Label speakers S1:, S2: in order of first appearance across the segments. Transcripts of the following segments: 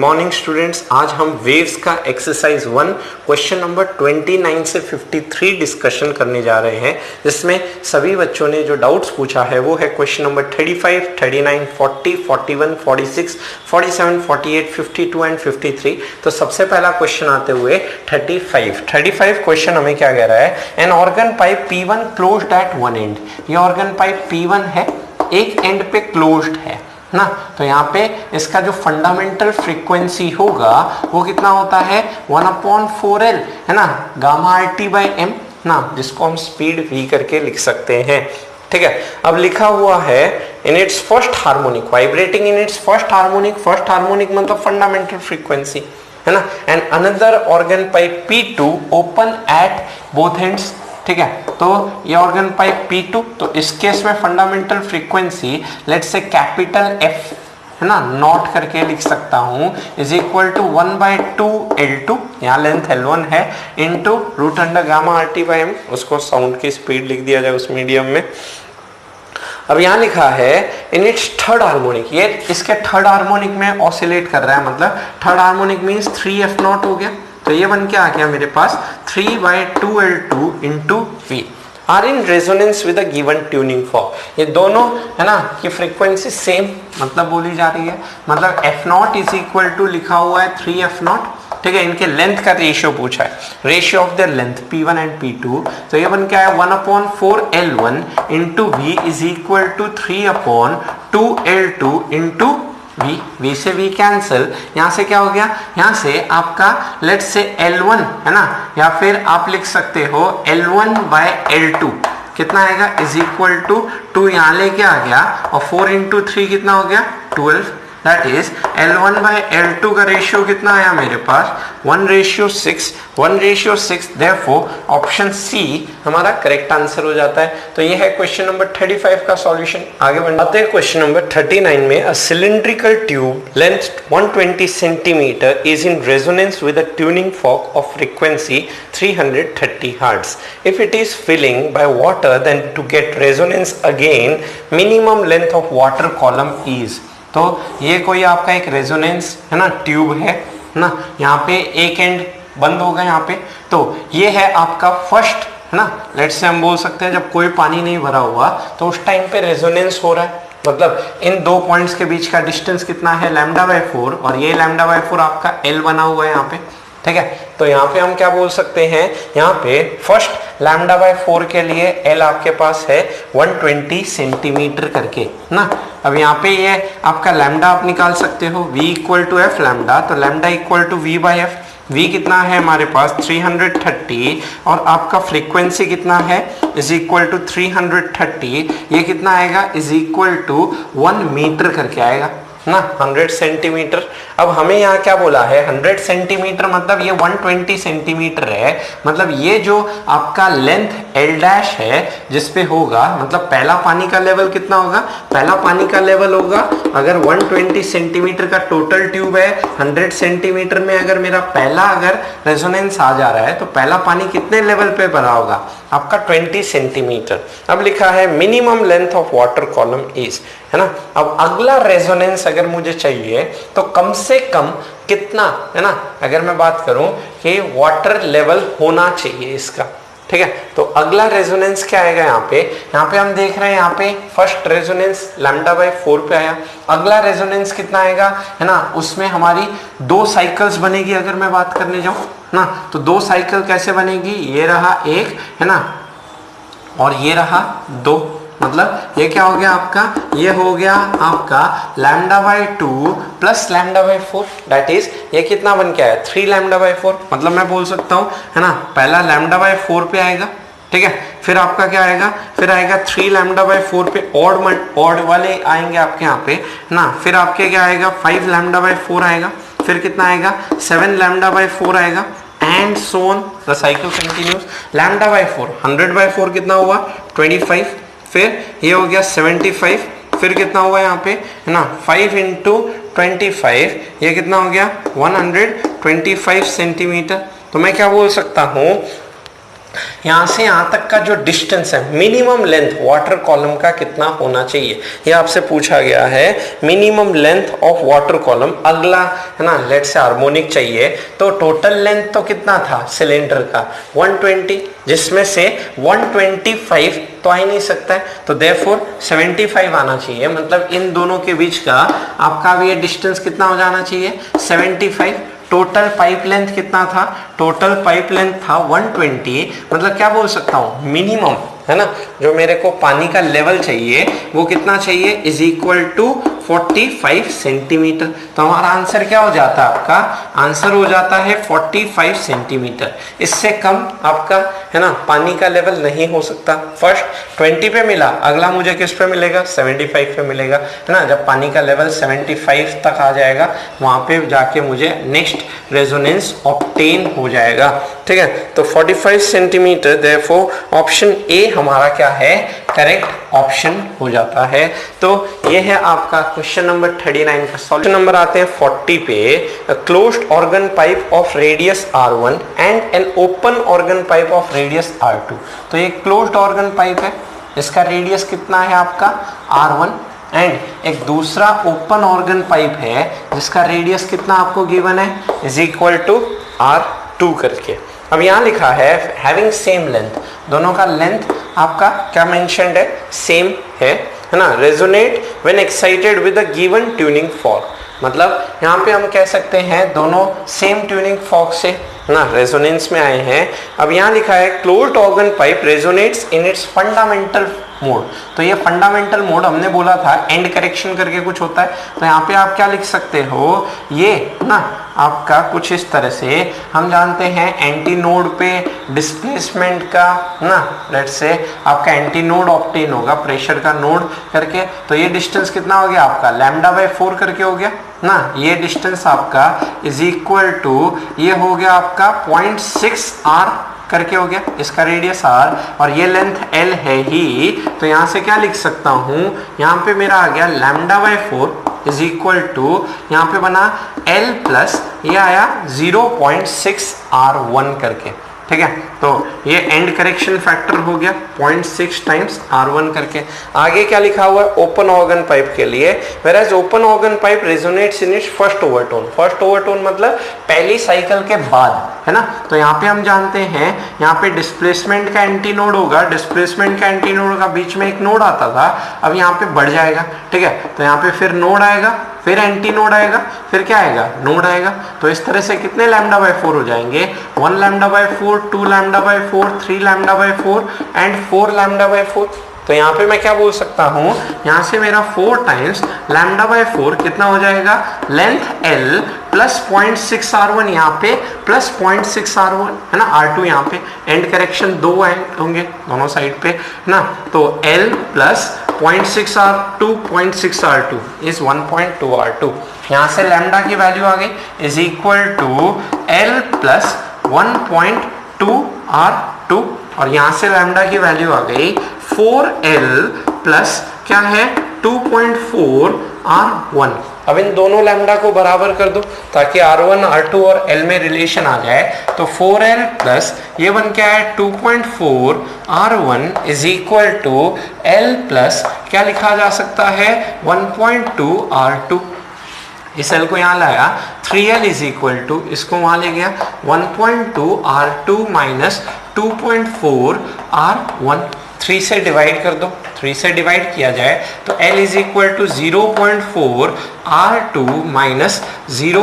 S1: Morning students, आज हम waves का एक्सरसाइज 1 क्वेश्चन नंबर 29 से 53 डिस्कशन करने जा रहे हैं, जिसमें सभी बच्चों ने जो डाउट्स पूछा है वो है क्वेश्चन नंबर 35, 39, 40, 41, 46, 47, 48, 52 एंड 53। तो सबसे पहला क्वेश्चन आते हुए 35 क्वेश्चन हमें क्या कह रहा है, an organ pipe P1 closed eight one and. ये ऑर्गन पाइप P1 है, एक एंड पे क्लोज्ड है ना, तो यहाँ पे इसका जो फंडामेंटल फ्रीक्वेंसी होगा वो कितना होता है 1/4L है ना, गामा RT बाई एम ना, जिसको हम स्पीड V करके लिख सकते हैं। ठीक है, अब लिखा हुआ है in its first harmonic, vibrating in its first harmonic मतलब फंडामेंटल फ्रीक्वेंसी है ना, and another organ pipe P2 open at both ends. ठीक है, तो ये ऑर्गन पाइप P2, तो इस केस में fundamental frequency let's say capital F है ना, नॉट करके लिख सकता हूं, इज इक्वल टू 1/2L2, यहाँ लेंथ L1 है, into root under gamma RT by M, उसको साउंड की स्पीड लिख दिया जाए उस मीडियम में। अब यहाँ लिखा है इन इट्स थर्ड हार्मोनिक, ये इसके थर्ड हार्मोनिक में ऑसिलेट कर रहा है, मतलब थर्ड हार्मोनिक मीन्स 3F0 हो गया, तो ये बन के आ गया मेरे पास 3/2L2 into V are in resonance with a given tuning fork. ये दोनों है ना की फ्रीक्वेंसी सेम मतलब बोली जा रही है, मतलब F0 इज इक्वल टू लिखा हुआ है 3F0। ठीक है, इनके लेंथ का रेशियो पूछा है, ratio of their length P1 and P2, तो ये बन के आया 1/4L1 into V is equal to 3/2L2 into V से V कैंसिल, यहाँ से क्या हो गया, यहाँ से आपका लेट्स से L1 है ना, या फिर आप लिख सकते हो L1 बाय L2 कितना आएगा इज इक्वल टू 2, यहाँ लेके आ गया, और 4 इंटू 3 कितना हो गया 12, that is L1 bye L2 का रेशियो कितना आया मेरे पास 1:6, देयरफॉर ऑप्शन सी हमारा करेक्ट आंसर हो जाता है। तो ये है क्वेश्चन नंबर 35 का सॉल्यूशन। आगे बढ़ते हैं क्वेश्चन नंबर 39 में, a cylindrical tube length 120 centimetre is in resonance with a tuning fork of frequency 330 hertz. If it is filling by water, then to get resonance again minimum length of water column is. तो ये कोई आपका एक resonance है ना tube है ना, यहाँ पे एक एंड बंद होगा यहाँ पे, तो ये है आपका फर्स्ट है ना, लेट्स से हम बोल सकते हैं जब कोई पानी नहीं भरा हुआ तो उस टाइम पे रेजोनेंस हो रहा है, मतलब इन दो पॉइंट्स के बीच का डिस्टेंस कितना है λ/4, और ये λ/4 आपका L बना हुआ है यहाँ पे। ठीक है, तो यहाँ पे हम क्या बोल सकते हैं, यहाँ पे फर्स्ट λ/4 के लिए L आपके पास है 120 सेंटीमीटर करके ना। अब यहाँ पे ये आपका लैम्डा आप निकाल सकते हो, V equal to F lambda, तो lambda equal to V/F। V कितना है हमारे पास 330, और आपका फ्रीक्वेंसी कितना है इज इक्वल टू 330, ये कितना आएगा इज इक्वल टू 1 मीटर करके आएगा ना, 100 सेंटीमीटर। अब हमें यहाँ क्या बोला है 100 सेंटीमीटर, मतलब ये 120 सेंटीमीटर है, मतलब ये जो आपका लेंथ L' है जिसपे होगा, मतलब पहला पानी का लेवल कितना होगा, पहला पानी का लेवल होगा, अगर 120 सेंटीमीटर का टोटल ट्यूब है, 100 सेंटीमीटर में अगर मेरा पहला अगर रेजोनेंस आ जा रहा है, तो पहला पानी कितने लेवल पे भरा होगा आपका 20 सेंटीमीटर। अब लिखा है minimum length of water column is, है ना। अब अगला रेजोनेंस अगर मुझे चाहिए तो कम से कम कितना है ना, अगर मैं बात करूं कि वाटर लेवल होना चाहिए इसका। ठीक है, तो अगला रेजोनेंस क्या आएगा यहाँ पे हम देख रहे हैं, यहाँ पे फर्स्ट रेजोनेंस λ/4 पे आया, अगला रेजोनेंस कितना आएगा है ना, उसमें हमारी 2 साइकिल्स बनेगी। अगर मैं बात करने जाऊं ना, तो 2 साइकिल कैसे बनेगी, ये रहा एक है ना, और ये रहा 2, मतलब ये क्या हो गया आपका, ये हो गया आपका λ/2 प्लस λ/4, दैट इज ये कितना बन के आया 3 λ/4, मतलब मैं बोल सकता हूँ है ना, पहला λ/4 पे आएगा। ठीक है, फिर आपका क्या आएगा, फिर आएगा 3 λ/4 पे, ऑड वाले आएंगे आपके यहाँ पे ना, फिर आपके क्या आएगा 5 λ/4 आएगा, फिर कितना आएगा 7 λ/4 आएगा, and so on the cycle continues. λ/4 100/4 कितना हुआ 25, फिर ये हो गया 75, फिर कितना हुआ यहाँ पे है ना 5 इंटू 25, ये कितना हो गया 125 सेंटीमीटर। तो मैं क्या बोल सकता हूँ यहाँ से यहाँ तक का जो डिस्टेंस है, मिनिमम लेंथ वाटर कॉलम का कितना होना चाहिए, ये आपसे पूछा गया है। Minimum length of water column, अगला है ना, लेट से हार्मोनिक चाहिए, तो टोटल लेंथ तो कितना था सिलेंडर का 120, जिसमें से 125 तो आ ही नहीं सकता है, तो देयरफॉर 75 आना चाहिए। मतलब इन दोनों के बीच का आपका भी ये डिस्टेंस कितना हो जाना चाहिए 75। टोटल पाइप लेंथ कितना था, टोटल पाइप लेंथ था 120। मतलब क्या बोल सकता हूँ, मिनिमम है ना, जो मेरे को पानी का लेवल चाहिए वो कितना चाहिए, इज इक्वल टू 45 सेंटीमीटर। तो हमारा आंसर क्या हो जाता है, आपका आंसर हो जाता है 45 सेंटीमीटर। इससे कम आपका है ना पानी का लेवल नहीं हो सकता। फर्स्ट 20 पे मिला, अगला मुझे किस पे मिलेगा, 75 पे मिलेगा, है ना। जब पानी का लेवल 75 तक आ जाएगा, वहां पे जाके मुझे नेक्स्ट रेजोनेंस ऑब्टेन हो जाएगा, ठीक है। तो 45 सेंटीमीटर, देयरफॉर ऑप्शन ए हमारा क्या है, करेक्ट ऑप्शन हो जाता है। तो ये है आपका क्वेश्चन नंबर 39 का सॉल्यूशन। नंबर आते हैं 40 पे, closed organ pipe of radius R1 and an open organ pipe of radius R2। तो ये क्लोज्ड ऑर्गन पाइप है, इसका रेडियस कितना है आपका R1, एंड एक दूसरा ओपन ऑर्गन पाइप है जिसका रेडियस कितना आपको गिवन है, इज इक्वल टू R2 करके। अब यहाँ लिखा है हैविंग सेम लेंथ, दोनों का लेंथ आपका क्या मेंशन्ड है, सेम है ना। Resonate when excited with a given tuning fork, मतलब यहाँ पे हम कह सकते हैं दोनों सेम ट्यूनिंग फॉर्क से ना रेजोनेंस में आए हैं। अब यहाँ लिखा है closed organ pipe resonates in its fundamental mode. तो ये फंडामेंटल मोड हमने बोला था एंड करेक्शन करके कुछ होता है, तो यहाँ पे आप क्या लिख सकते हो, ये ना आपका कुछ इस तरह से हम जानते हैं एंटी नोड पे डिस्प्लेसमेंट का ना, लेट्स से आपका एंटी नोड ऑब्टेन होगा प्रेशर का नोड करके। तो ये डिस्टेंस कितना हो गया आपका λ/4 करके हो गया ना। ये डिस्टेंस आपका इज इक्वल टू ये हो गया आपका 0.6 R करके हो गया, इसका रेडियस R और ये लेंथ L है ही। तो यहाँ से क्या लिख सकता हूँ, यहाँ पे मेरा आ गया λ/4 इज इक्वल टू यहाँ पे बना L प्लस ये आया 0.6 R1 करके, ठीक है। तो ये एंड करेक्शन फैक्टर हो गया 0.6 टाइम्स R1 करके। आगे क्या लिखा हुआ है, ओपन ऑर्गन पाइप के लिए, whereas open organ pipe resonates in its first overtone. First overtone मतलब पहली साइकिल के बाद, है ना। तो यहाँ पे हम जानते हैं यहाँ पे डिस्प्लेसमेंट का एंटी नोड होगा, डिस्प्लेसमेंट का एंटी नोड का बीच में एक नोड आता था, अब यहाँ पे बढ़ जाएगा, ठीक है। तो यहाँ पे फिर नोड आएगा, फिर एंटी नोड आएगा, फिर क्या आएगा, नोड आएगा। तो इस तरह से कितने λ/4 हो जाएंगे, 1 λ/4, 2 λ/4, 3 λ/4 एंड 4 λ/4। तो यहाँ पे मैं क्या बोल सकता हूँ, यहाँ से मेरा 4 टाइम्स λ/4 कितना हो जाएगा, लेंथ L प्लस 0.6 R1 यहाँ पे प्लस 0.6 R1 है ना, R2 यहाँ पे एंड करेक्शन 2 होंगे दोनों साइड पे ना। तो L plus 0.6 R2 0.6 R2 is 1.2 R2। यहाँ से लैम्डा की वैल्यू आ गई is equal to L plus 1.2 R2 और यहाँ से लैम्डा की वैल्यू आ गई 4L प्लस क्या है 2.4 R1। अब इन दोनों लैम्डा को बराबर कर दो ताकि R1, R2 और L में रिलेशन आ जाए। तो 4L प्लस ये बन क्या है 2.4 R1 is equal to L plus क्या लिखा जा सकता है 1.2 R2। इस L को यहाँ लाया 3L इज इक्वल टू इसको वहां ले गया 1.2 R2 माइनस 2.4 R1। 3 से डिवाइड कर दो, 3 से डिवाइड किया जाए तो L is equal to 0.4 R2 minus 0.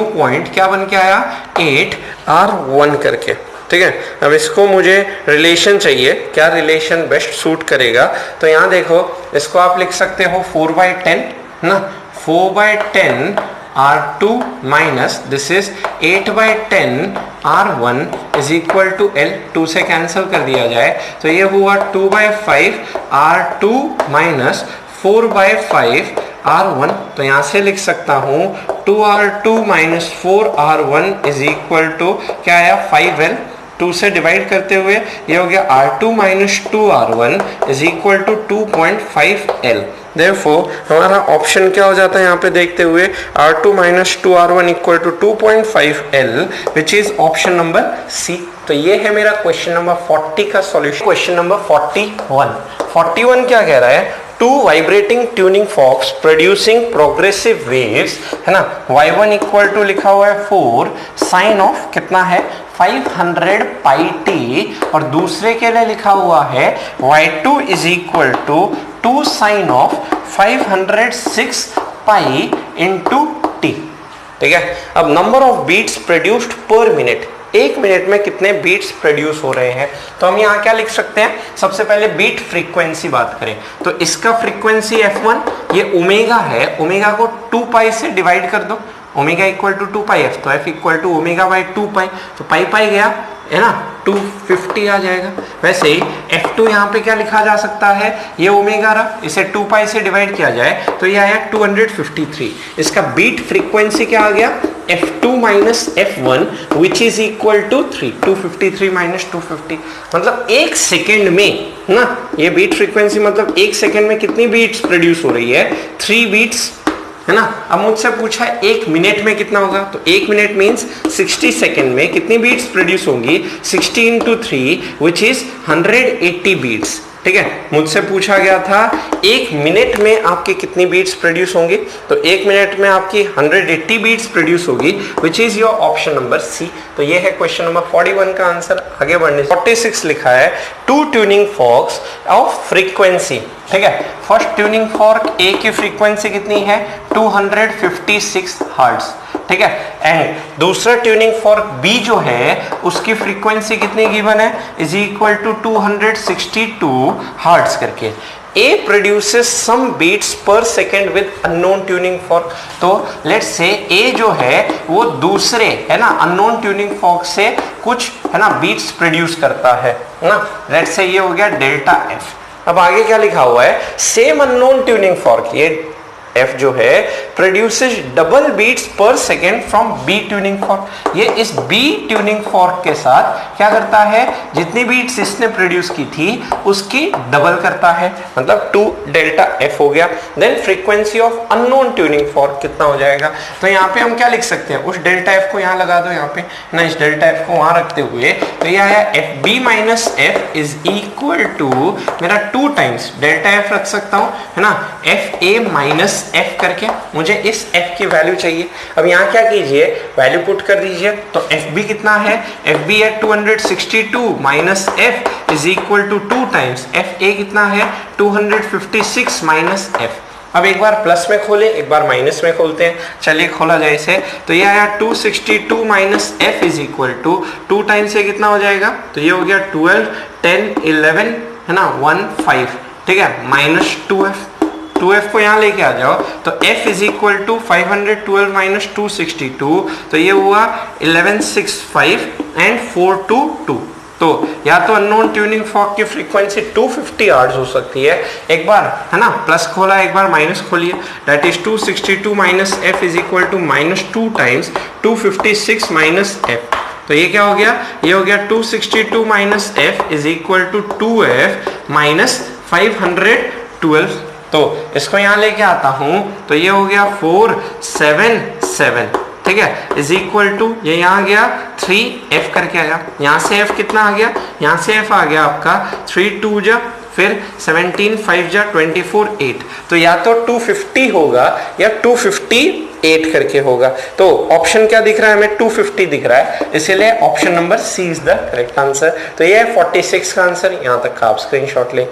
S1: क्या बन के आया 8 R1 करके, ठीक है। अब इसको मुझे रिलेशन चाहिए, क्या रिलेशन बेस्ट सूट करेगा। तो यहाँ देखो इसको आप लिख सकते हो 4/10 ना, 4/10 R2 minus this is 8/10 R1 is equal to L। 2 से कैंसिल कर दिया जाए तो ये हुआ 2/5 R2 माइनस 4/5 R1। तो यहाँ से लिख सकता हूँ 2R2 minus 4R1 is equal to क्या आया 5L। 2 से डिवाइड करते हुए ये हो गया R2 minus 2R1 is equal to 2.5L therefore हमारा ऑप्शन क्या हो जाता है यहाँ पे देखते हुए R2 minus 2R1 equal to 2.5L which is option number C. तो ये है मेरा क्वेश्चन नंबर 40 का सॉल्यूशन। क्वेश्चन नंबर 41 क्या कह रहा है, two vibrating tuning forks producing progressive waves, है ना, y1 इक्वल टू लिखा हुआ है 4 साइन ऑफ कितना है 500 पाई टी, और दूसरे के लिए लिखा हुआ है y2 is equal to 2 sine of 506 pi into t. ठीक है, अब number of beats produced per minute, एक मिनट में कितने बीट्स प्रोड्यूस हो रहे हैं, तो हम यहाँ क्या लिख सकते हैं, सबसे पहले बीट फ्रीक्वेंसी बात करें तो इसका फ्रीक्वेंसी f1, ये ओमेगा है, ओमेगा को 2 पाई से डिवाइड कर दो, omega equal to 2 pi f, तो f equal to omega by 2 pi, तो पाई पाई गया है ना, 250 आ जाएगा। वैसे ही f2 यहाँ पे क्या लिखा जा सकता है, ये ओमेगा रहा, इसे 2 पाई से डिवाइड किया जाए तो ये आया 253। इसका बीट फ्रीक्वेंसी क्या आ गया, f2 minus f1 which is equal to 3, 253 minus 250, मतलब एक सेकेंड में ना, ये बीट फ्रीक्वेंसी मतलब एक सेकेंड में कितनी बीट्स प्रोड्यूस हो रही है, 3 बीट्स, है ना। अब मुझसे पूछा है एक मिनट में कितना होगा, तो एक मिनट मींस 60 सेकेंड में कितनी बीट्स प्रोड्यूस होंगी, 60 इंटू 3 विच इज 180 बीट्स। ठीक है, मुझसे पूछा गया था एक मिनट में आपके कितनी बीट्स प्रोड्यूस होंगी, तो एक मिनट में आपकी 180 बीट्स प्रोड्यूस होगी which is your option number C. तो ये है क्वेश्चन नंबर 41 का आंसर। आगे बढ़ने 46 लिखा है, two tuning forks of frequency. ठीक है, फर्स्ट ट्यूनिंग फॉर्क ए की फ्रीक्वेंसी कितनी है 256 हर्ट्ज। ठीक है, एंड दूसरा ट्यूनिंग फॉर्क बी जो है उसकी फ्रीक्वेंसी कितनी गिवन है, इज इक्वल टू 262 हर्ट्ज करके। A produces some beats per second with unknown tuning fork। तो let's say A जो है वो दूसरे, है ना, unknown tuning fork से कुछ, है ना, beats produce करता है ना। let's say ये हो गया डेल्टा F। अब आगे क्या लिखा हुआ है, same unknown tuning fork, ये F जो है produces double beats per second from B tuning fork। ये इस B tuning fork के साथ क्या करता है, जितनी बीट्स इसने प्रोड्यूस की थी उसकी डबल करता है, मतलब 2 डेल्टा F हो गया। Then frequency of unknown tuning fork कितना हो जाएगा, तो यहाँ पे हम क्या लिख सकते हैं, उस डेल्टा F को यहाँ लगा दो, यहाँ पे ना, इस डेल्टा F को वहां रखते हुए तो ये आया FB minus F is equal to मेरा 2 टाइम्स डेल्टा F रख सकता हूँ, है ना, FA माइनस F करके मुझे इस F की वैल्यू चाहिए। अब यहाँ क्या कीजिए, वैल्यू पुट कर दीजिए, तो FB कितना है, FB है 262 minus F is equal to 2 times FA कितना है 256 माइनस F। अब एक बार प्लस में खोले, एक बार माइनस में खोलते हैं, चलिए खोला जाए इसे, तो ये आया 262 minus F is equal to 2 times से कितना हो जाएगा, तो ये हो गया 12 10 11, है ना, 15। ठीक है, माइनस 2F को यहाँ लेके आ जाओ, तो F is equal to 512 minus 262, तो ये हुआ 1165 एंड 422। तो या तो अननोन ट्यूनिंग फॉर्क की फ्रीक्वेंसी 250 हर्ट्ज हो सकती है, एक बार, है ना, प्लस खोला, एक बार माइनस खोलिए, that is 262 minus F is equal to minus 2 times 256 minus F। तो ये क्या हो गया, ये हो गया 262 minus F is equal to 2F minus 512। तो इसको यहाँ लेके आता हूं, तो ये हो गया 477। ठीक है, इज इक्वल टू, ये यहाँ गया 3F करके आया, यहाँ से F कितना आ गया, यहाँ से F आ गया आपका 3 2 जा, फिर 17 5 जा 24 8। तो या तो 250 होगा या 258 करके होगा। तो ऑप्शन क्या दिख रहा है हमें, 250 दिख रहा है, इसीलिए option number C is the correct answer. तो ये है 46 का आंसर, यहाँ तक का आप स्क्रीनशॉट लें।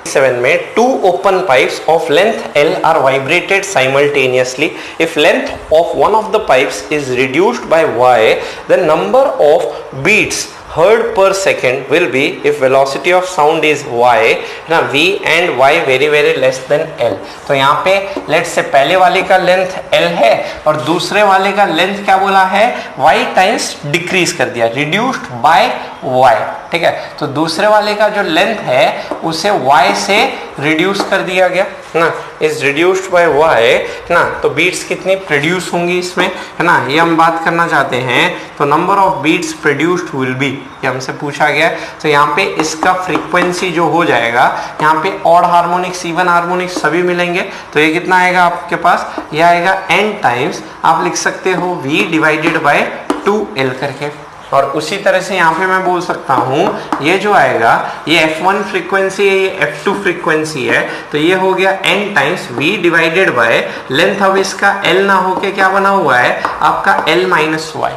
S1: 7 में 2 open pipes of length L are vibrated simultaneously. If length of one of the pipes is reduced by y, the number of beats heard per second will be, if velocity of sound is y, ना v and y very very less than L। तो यहाँ पे let's say पहले वाले का length L है और दूसरे वाले का लेंथ क्या बोला है, y टाइम्स डिक्रीज कर दिया, reduced by y, ठीक है। तो दूसरे वाले का जो लेंथ है उसे y से रिड्यूस कर दिया गया ना, इज रिड्यूस्ड बाय y ना। तो बीट्स कितनी प्रोड्यूस होंगी इसमें, है ना, ये हम बात करना चाहते हैं। तो number of beats produced will be, ये हमसे पूछा गया। तो यहाँ पे इसका फ्रीक्वेंसी जो हो जाएगा, यहाँ पे ऑड हार्मोनिक्स इवन हार्मोनिक्स सभी मिलेंगे। तो ये कितना आएगा आपके पास, ये आएगा n टाइम्स, आप लिख सकते हो v डिवाइडेड बाय 2l करके। और उसी तरह से यहाँ पे मैं बोल सकता हूँ ये जो आएगा ये f1 फ्रीक्वेंसी है, ये f2 फ्रीक्वेंसी है, तो ये हो गया n times v divided by length. अब इसका l ना होके क्या बना हुआ है आपका l माइनस y,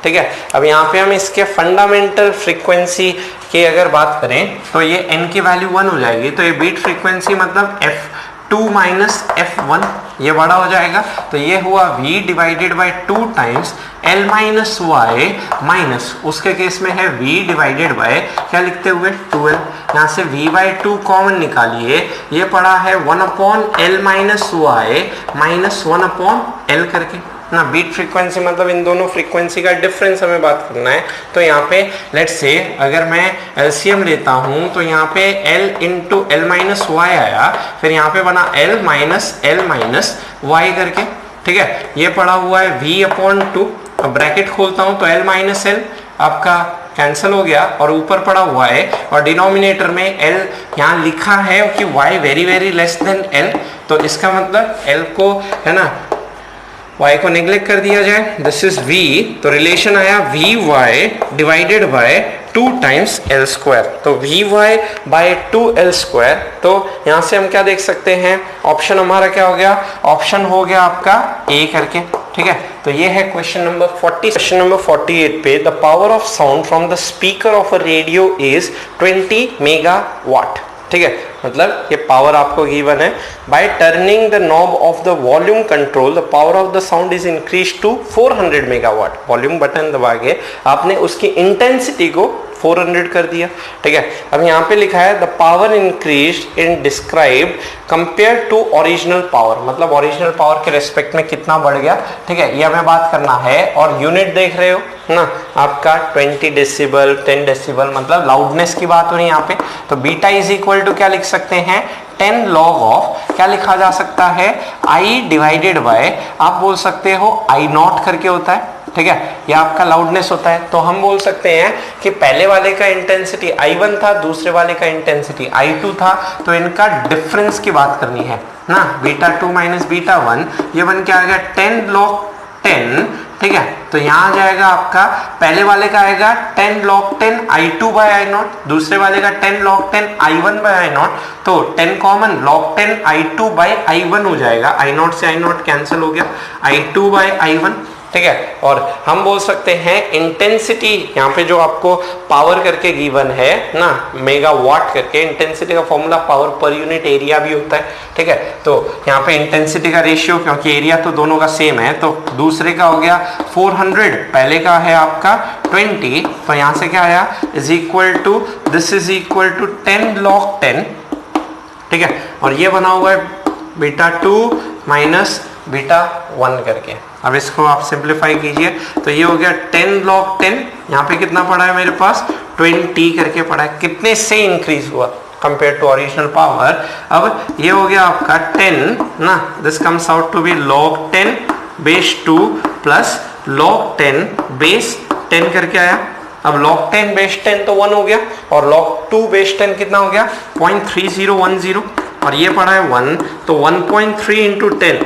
S1: ठीक है। अब यहाँ पे हम इसके फंडामेंटल फ्रीक्वेंसी की अगर बात करें तो ये n की वैल्यू 1 हो जाएगी। तो ये बीट फ्रीक्वेंसी मतलब f2 माइनस f1 ये बड़ा हो जाएगा। तो ये हुआ v divided by 2 times l minus y minus, उसके केस में है v डिवाइडेड बाय क्या लिखते हुए 2l। यहाँ से v बाय 2 कॉमन निकालिए, ये पड़ा है 1 upon l minus y minus 1 upon l करके ना। बीट फ्रीक्वेंसी मतलब इन दोनों फ्रीक्वेंसी का डिफरेंस हमें बात करना है। तो यहाँ पे लेट्स से अगर मैं एलसीएम लेता हूँ तो यहाँ पे l into L minus Y आया, फिर यहाँ पे बना l माइनस वाई करके, ठीक है। ये पड़ा हुआ है v अपॉन 2, अब ब्रैकेट खोलता हूँ तो l माइनस एल आपका कैंसिल हो गया और ऊपर पड़ा हुआ है, और डिनोमिनेटर में l यहाँ लिखा है कि y very very less than l। तो इसका मतलब l को, है ना, y को नेग्लेक्ट कर दिया जाए, दिस इज v। तो रिलेशन आया vy divided by 2 times l square. तो vy बाय 2l स्क्वायर। तो यहाँ से हम क्या देख सकते हैं, ऑप्शन हमारा क्या हो गया, ऑप्शन हो गया आपका a करके, ठीक है। तो ये है क्वेश्चन नंबर 40। क्वेश्चन नंबर 48 पे the power of sound from the speaker of a radio is 20 megawatt, ठीक है। मतलब ये पावर आपको गिवन है। By turning the knob of the volume control the power of the sound is increase to 400 megawatt. Volume button दबा के आपने उसकी इंटेंसिटी को 400 कर दिया, ठीक है। अब यहाँ पे लिखा है the power increase in describe compare to original power, मतलब ओरिजिनल पावर के रेस्पेक्ट में कितना बढ़ गया, ठीक है, ये हमें बात करना है। और यूनिट देख रहे हो ना आपका 20 डेसिबल 10 डेसिबल, मतलब लाउडनेस की बात हो रही है यहाँ पे। तो बीटा इज इक्वल टू क्या लिख सकते हैं, 10 लॉग ऑफ क्या लिखा जा सकता है, आई डिवाइडेड बाय, आप बोल सकते हो आई नॉट करके होता है, ठीक है, यह आपका लाउडनेस होता है। तो हम बोल सकते हैं कि पहले वाले का इंटेंसिटी I1 था, दूसरे वाले का इंटेंसिटी I2 था, तो इनका डिफरेंस की बात करनी है ना। बीटा 2 माइनस बीटा 1 ये बन के आ गया 10 लॉग 10, ठीक है। तो यहाँ आ जाएगा आपका पहले वाले का आएगा 10 log 10 I2 bye I not, दूसरे वाले का 10 log 10 I1 bye I not. तो 10 common log 10 I2 bye I1 हो जाएगा, आई नॉट से आई नॉट कैंसिल हो गया, I2 बाय I1, ठीक है। और हम बोल सकते हैं इंटेंसिटी, यहाँ पे जो आपको पावर करके गिवन है ना मेगावाट करके, इंटेंसिटी का formula power per unit area भी होता है, ठीक है। तो यहाँ पे इंटेंसिटी का रेशियो, क्योंकि एरिया तो दोनों का सेम है, तो दूसरे का हो गया 400, पहले का है आपका 20, तो यहाँ से क्या आया is equal to, this is equal to 10 log 10, ठीक है। और ये बना हुआ है बीटा 2 माइनस बीटा 1 करके। अब इसको आप सिंप्लीफाई कीजिए तो ये हो गया 10 log 10, यहाँ पे कितना पड़ा है मेरे पास 20 करके पड़ा है, कितने से इंक्रीज हुआ कंपेयर टू ओरिजिनल पावर। अब ये हो गया आपका 10 ना, this comes out to be log 10 base 2 plus log 10 base 10 करके आया। अब log 10 बेस 10 तो 1 हो गया, और log 2 बेस 10 कितना हो गया 0.3010, और ये पड़ा है 1, तो 1.3 इंटू 10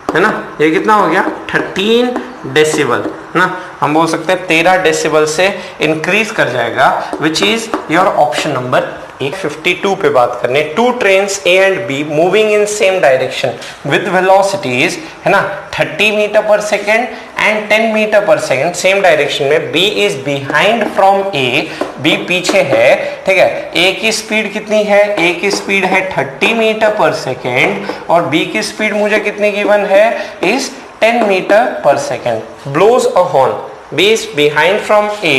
S1: है ना, ये कितना हो गया 13 डेसिबल ना। हम बोल सकते हैं 13 डेसिबल से इंक्रीज कर जाएगा, विच इज योर ऑप्शन नंबर 52 पे बात करने। 2 trains A and B moving in same direction with velocities, है ना, 30 metre per second and 10 metre per second, same direction में। B is behind from A, B पीछे है, ठीक है। A की स्पीड कितनी है, A की स्पीड है 30 मीटर पर सेकेंड, और B की स्पीड मुझे कितनी गिवन है is 10 metre per second. Blows a horn, B is behind from A,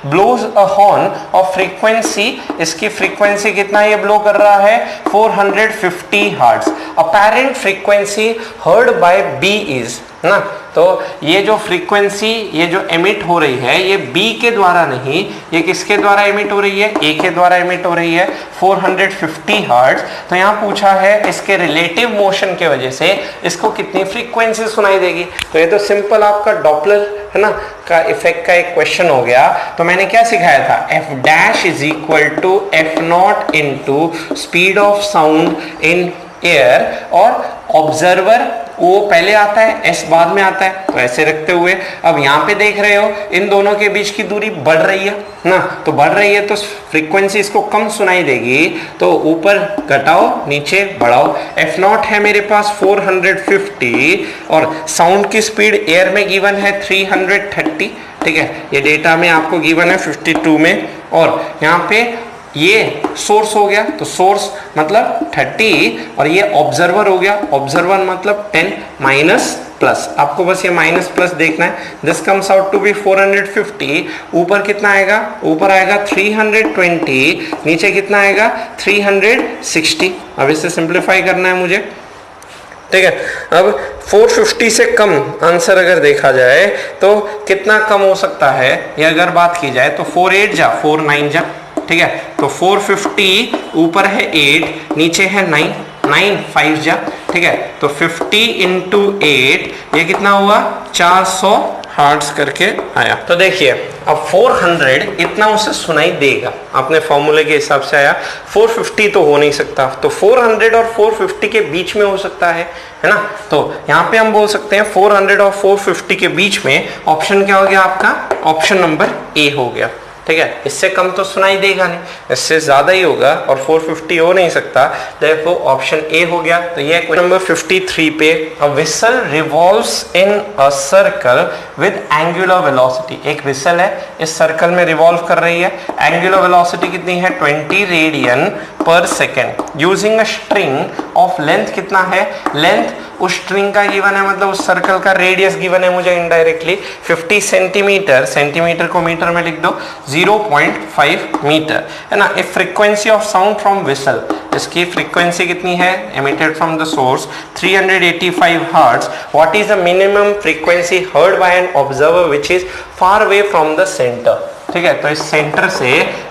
S1: blows a horn of frequency, इसकी frequency कितना ये blow कर रहा है 450 hertz. Apparent frequency heard by B is, ना। तो ये जो फ्रीक्वेंसी ये जो एमिट हो रही है ये B के द्वारा नहीं, ये किसके द्वारा एमिट हो रही है, A के द्वारा एमिट हो रही है 450 हर्ट्ज। तो यहाँ पूछा है इसके रिलेटिव मोशन के वजह से इसको कितनी फ्रीक्वेंसी सुनाई देगी। तो ये तो सिंपल आपका डॉपलर है ना का इफेक्ट का एक क्वेश्चन हो गया। तो मैंने क्या सिखाया था, F dash is equal to F not into speed of sound in air, और ऑब्जर्वर वो पहले आता है, एस बाद में आता है। तो ऐसे रखते हुए अब यहाँ पे देख रहे हो इन दोनों के बीच की दूरी बढ़ रही है ना, तो बढ़ रही है तो फ्रीक्वेंसी इसको कम सुनाई देगी। तो ऊपर घटाओ नीचे बढ़ाओ। एफ नॉट है मेरे पास 450 और साउंड की स्पीड एयर में गिवन है 330। ठीक है, ये डेटा में आपको गिवन है 52 में। और यहाँ पे ये सोर्स हो गया, तो सोर्स मतलब 30 और ये ऑब्जर्वर हो गया, ऑब्जर्वर मतलब 10 माइनस प्लस, आपको बस ये माइनस प्लस देखना है। This comes out to be 450। ऊपर कितना आएगा, ऊपर आएगा 320, नीचे कितना आएगा 360। अब इसे सिंप्लीफाई करना है मुझे। ठीक है, अब 450 से कम आंसर अगर देखा जाए तो कितना कम हो सकता है, ये अगर बात की जाए तो 4 8 जा 4 9 जा। ठीक है, तो 450 ऊपर है 8 नीचे है 9 9 5 जा। ठीक है, तो 50 इंटू 8 ये कितना हुआ 400 हर्ट्ज करके आया। तो देखिए अब 400 इतना उसे सुनाई देगा, अपने फॉर्मूले के हिसाब से आया। 450 तो हो नहीं सकता, तो 400 और 450 के बीच में हो सकता है ना। तो यहाँ पे हम बोल सकते हैं 400 और 450 के बीच में ऑप्शन क्या हो गया आपका, ऑप्शन नंबर ए हो गया। ठीक है, इससे कम तो सुनाई देगा नहीं, इससे ज्यादा ही होगा और 450 हो नहीं सकता, देखो ऑप्शन ए हो गया। तो ये क्वेश्चन नंबर 53 पे, a whistle revolves in a circle with angular velocity. एक व्हिसल है, इस सर्कल में रिवॉल्व कर रही है, एंगुलर वेलोसिटी कितनी है 20 रेडियन पर second, using a string of length कितना है, लेंथ उस स्ट्रिंग का गिवन है, मतलब उस सर्कल का रेडियस गिवन है मुझे इनडायरेक्टली 50 सेंटीमीटर, सेंटीमीटर को मीटर में लिख दो 0.5 मीटर है ना। If frequency of sound from whistle, इसकी फ्रीक्वेंसी कितनी है emitted from the source 385 hertz, what is the minimum frequency heard by an observer which is far away from the centre. ठीक है, तो इस सेंटर से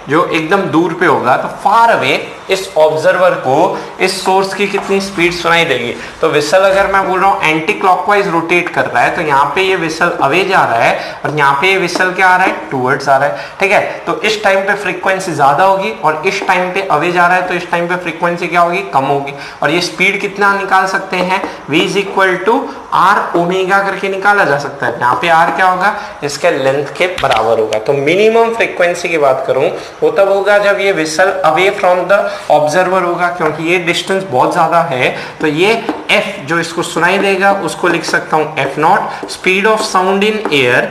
S1: जो एकदम दूर पे होगा तो फार अवे इस ऑब्जर्वर को इस सोर्स की कितनी स्पीड सुनाई देगी। तो व्हिसल अगर मैं बोल रहा हूँ एंटी क्लॉकवाइज रोटेट कर रहा है, तो यहाँ पे ये व्हिसल अवे जा रहा है और यहाँ पे ये व्हिसल क्या आ रहा है टूवर्ड्स आ रहा है। ठीक है, तो इस टाइम पे फ्रीक्वेंसी ज्यादा होगी और इस टाइम पे अवे जा रहा है, तो इस टाइम पे फ्रीक्वेंसी क्या होगी कम होगी। और ये स्पीड कितना निकाल सकते हैं, v is equal to R omega करके निकाला जा सकता है। यहाँ पे आर क्या होगा, इसके लेंथ के बराबर होगा। तो मिनिमम फ्रीक्वेंसी की बात करूं वो तब होगा जब ये whistle away from the observer होगा, क्योंकि ये डिस्टेंस बहुत ज्यादा है। तो ये f जो इसको सुनाई देगा उसको लिख सकता हूं f not, speed of sound in air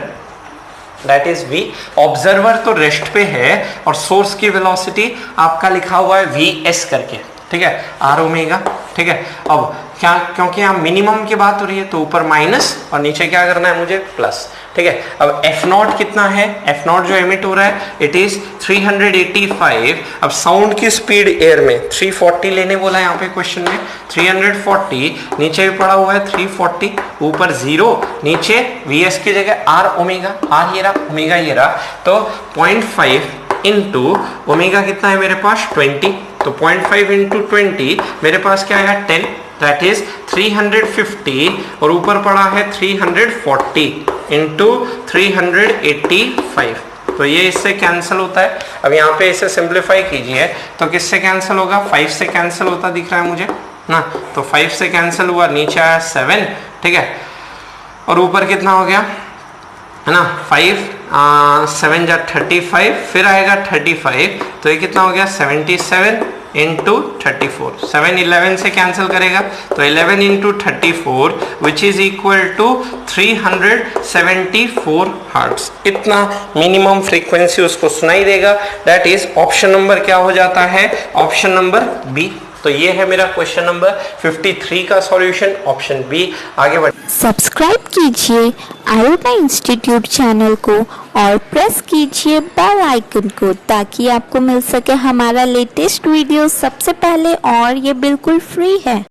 S1: that is v। Observer तो रेस्ट पे है और सोर्स की वेलोसिटी आपका लिखा हुआ है vs करके। ठीक है, आर ओमेगा। ठीक है, अब क्या, क्योंकि यहाँ मिनिमम की बात हो रही है तो ऊपर माइनस और नीचे क्या करना है मुझे प्लस। ठीक है, अब एफ नॉट कितना है, एफ नॉट जो एमिट हो रहा है इट इज 385। अब साउंड की स्पीड एयर में 340 लेने बोला है यहाँ पे क्वेश्चन में, 340 नीचे भी पड़ा हुआ है 340, ऊपर 0 नीचे वीएस की जगह आर ओमेगा, आर ये रहा ओमेगा ये रहा। तो 0.5 इंटू ओमेगा कितना है मेरे पास 20, तो 0.5 इंटू 20 मेरे पास क्या आएगा 10, दैट इज 350 और ऊपर पड़ा है 340 इंटू 385। तो ये इससे कैंसिल होता है। अब यहाँ पे इसे सिंप्लीफाई कीजिए तो किससे कैंसिल होगा, 5 से कैंसिल होता दिख रहा है मुझे ना। तो 5 से कैंसिल हुआ, नीचे आया 7। ठीक है, और ऊपर कितना हो गया है ना 5 7 जा 35, फिर आएगा 35, तो ये कितना हो गया 77 इंटू 34। 7 11 से कैंसिल करेगा तो 11 into 34 which is equal to 374 hertz. इतना मिनिमम फ्रीक्वेंसी उसको सुनाई देगा, दैट इज ऑप्शन नंबर क्या हो जाता है, ऑप्शन नंबर बी। तो ये है मेरा क्वेश्चन नंबर 53 का सॉल्यूशन, ऑप्शन बी। आगे बढ़
S2: सब्सक्राइब कीजिए आयोटा इंस्टीट्यूट चैनल को और प्रेस कीजिए बेल आइकन को ताकि आपको मिल सके हमारा लेटेस्ट वीडियो सबसे पहले, और ये बिल्कुल फ्री है।